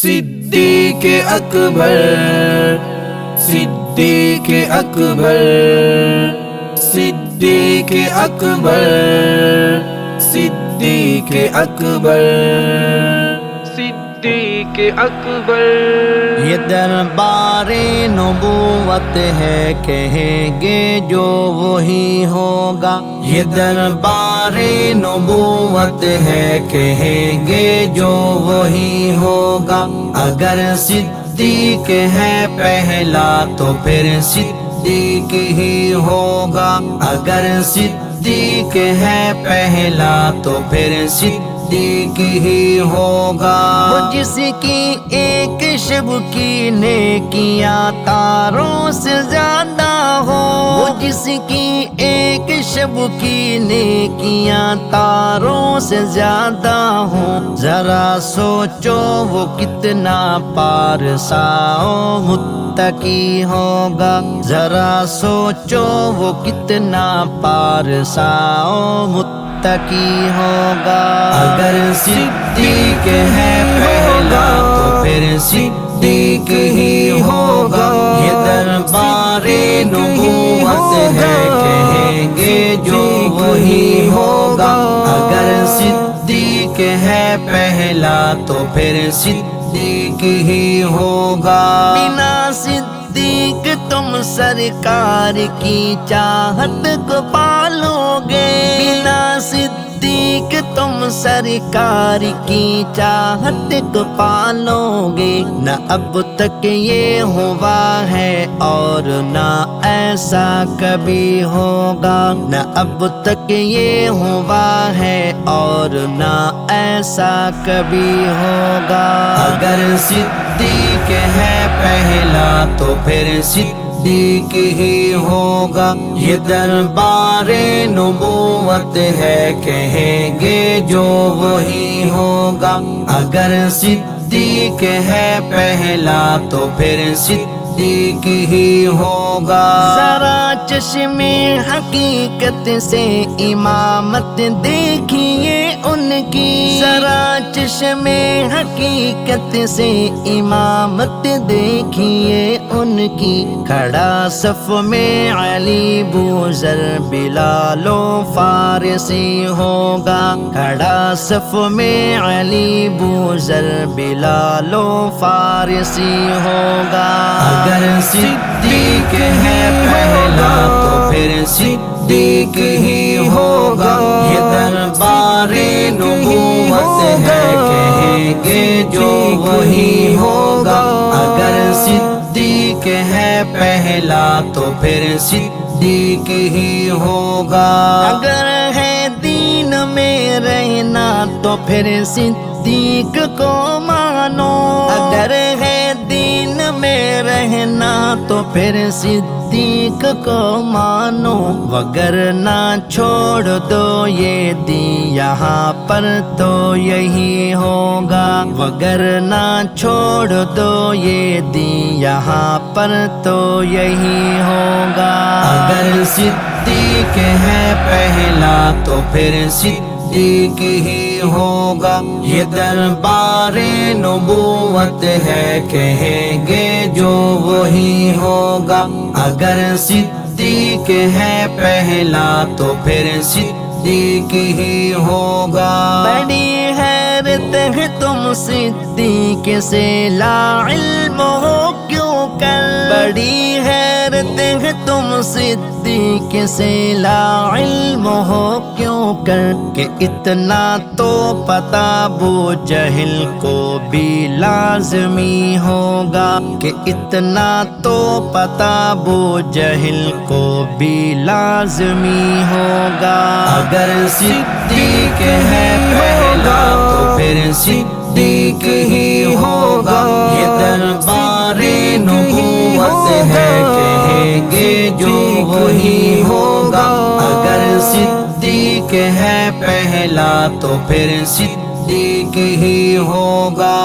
صدیق اکبر، صدیق اکبر، صدیق اکبر، صدیق اکبر، صدیق اکبر۔ یہ دربار نبوت ہے، کہیں گے جو وہی ہوگا۔ یہ دربار نبوت ہے، کہیں گے جو وہی ہوگا۔ اگر صدیق ہے پہلا تو پھر صدیق ہی ہوگا۔ اگر صدیق ہے پہلا تو پھر صدیق ہی ہوگا۔ وہ جس کی ایک شب کی نیکیاں تاروں سے زیادہ ہو، وہ جس کی ایک شب کی نیکیاں تاروں سے زیادہ ہوں، ذرا سوچو وہ کتنا پارسا و متقی ہوگا۔ ذرا سوچو وہ کتنا پارسا و متقی ہوگا۔ اگر صدیق ہے پہلا تو پھر صدیق ہی ہوگا۔ یہ دربار نبوت ہے، کہیں گے جو وہی ہوگا۔ اگر صدیق ہے پہلا تو پھر صدیق ہی ہوگا۔ بنا صدیق تم سرکار کی چاہت کو پالو گے، بنا صدیق تم سرکار کی چاہت کو پالو گے۔ نہ اب تک یہ ہوا ہے اور نہ ایسا کبھی ہوگا۔ نہ اب تک یہ ہوا ہے اور نہ ایسا کبھی ہوگا۔ اگر صدیق ہے پہلا تو پھر صدیق ہی ہوگا۔ یہ دربار نبوت ہے، کہیں گے جو وہی ہوگا۔ اگر صدیق ہے پہلا تو پھر صدیق ہی ہوگا۔ ذرا چشم حقیقت سے امامت دیکھیے ان کی، ذرا چشم حقیقت سے امامت دیکھیے ان کی۔ کھڑا صف میں علی بوذر بلال و فارسی ہوگا۔ کھڑا صف میں علی بوذر بلال و فارسی ہوگا۔ اگر صدیق ہے پہلا تو پھر صدیق ہی ہوگا۔ یہ دربار نبوت ہے، کہیں گے جو وہی ہوگا۔ اگر صدیق ہے پہلا تو پھر صدیق ہی ہوگا۔ اگر ہے دین میں رہنا تو پھر صدیق کو مانو۔ اگر ہے دین میں رہنا تو پھر صدیق کو مانو، وگرنہ چھوڑ دو یہ دین یہاں پر تو یہی ہوگا۔ وگرنہ چھوڑ دو یہ دین یہاں پر تو یہی ہوگا۔ اگر صدیق ہے پہلا تو پھر صدیق ہی ہوگا۔ یہ دربار نبوت ہے، کہیں گے جو وہی ہوگا۔ اگر صدیق ہے پہلا تو پھر صدیق ہی ہوگا۔ بڑی حیرت ہے تم صدیق سے لا علم ہو کیوں کر، بڑی حیرت ہے تم صدیق سے لا علم ہو کیوں کر، کہ اتنا تو پتہ ابو جہل کو بھی لازمی ہوگا، کہ اتنا تو پتہ ابو جہل کو بھی لازمی ہوگا۔ اگر صدیق ہے پہلا تو پھر صدیق ہی ہوگا۔ یہ دربار نبوت ہے، کہیں گے جو وہی ہوگا۔ اگر صدیق ہے پہلا تو پھر صدیق ہی ہوگا۔